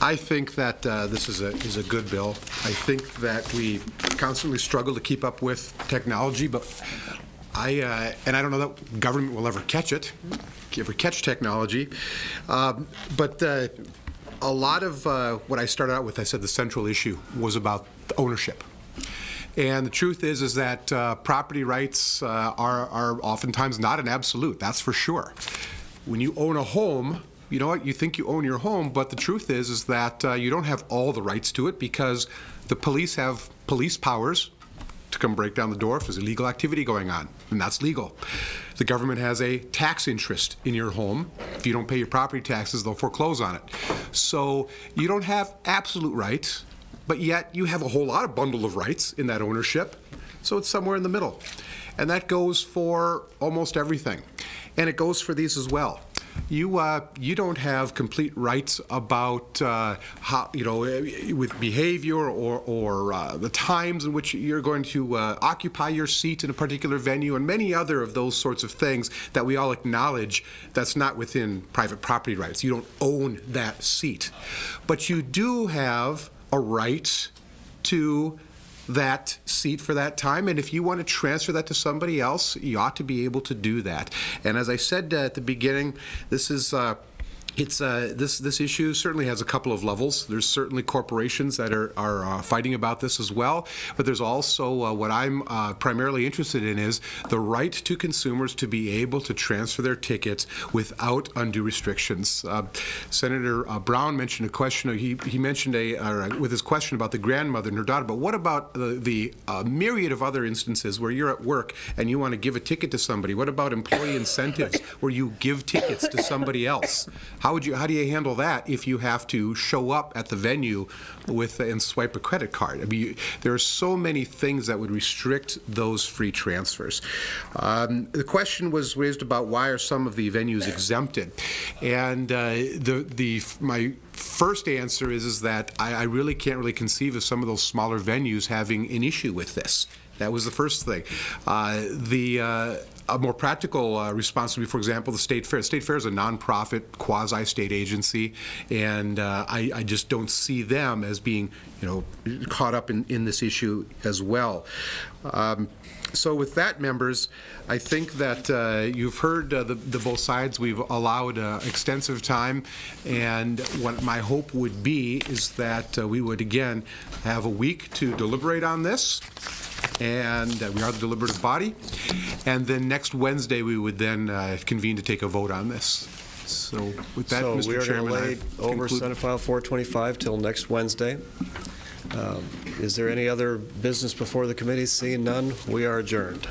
I think that this is a good bill. I think that we constantly struggle to keep up with technology, but I don't know that government will ever catch technology. But a lot of what I started out with, I said the central issue was about ownership. And the truth is that property rights are oftentimes not an absolute, that's for sure. When you own a home, you know what, you think you own your home, but the truth is that you don't have all the rights to it because the police have police powers to come break down the door if there's illegal activity going on, and that's legal. The government has a tax interest in your home. If you don't pay your property taxes, they'll foreclose on it. So you don't have absolute rights, but yet you have a whole lot of bundle of rights in that ownership, so it's somewhere in the middle. And that goes for almost everything. And it goes for these as well. You don't have complete rights about how, with behavior or the times in which you're going to occupy your seat in a particular venue and many other of those sorts of things that we all acknowledge that's not within private property rights. You don't own that seat. But you do have a right to that seat for that time, and if you want to transfer that to somebody else, you ought to be able to do that. And as I said at the beginning, this is this issue certainly has a couple of levels. There's certainly corporations that are fighting about this as well, but there's also what I'm primarily interested in is the right to consumers to be able to transfer their tickets without undue restrictions. Senator Brown mentioned a question. He mentioned with his question about the grandmother and her daughter, but what about the myriad of other instances where you're at work and you want to give a ticket to somebody? What about employee incentives where you give tickets to somebody else? How do you handle that if you have to show up at the venue and swipe a credit card? I mean, there are so many things that would restrict those free transfers. The question was raised about why are some of the venues exempted, and my first answer is that I really can't really conceive of some of those smaller venues having an issue with this. That was the first thing. A more practical response would be, for example, the State Fair. State Fair is a nonprofit, quasi-state agency, and I just don't see them as being, caught up in this issue as well. So with that, members, I think that you've heard the both sides. We've allowed extensive time, and what my hope would be is that we would, again, have a week to deliberate on this, and we are the deliberative body, and then next Wednesday we would then convene to take a vote on this. So with that, Mr. Chairman, we are going to lay over Senate File 425 till next Wednesday. Is there any other business before the committee? Seeing none, we are adjourned.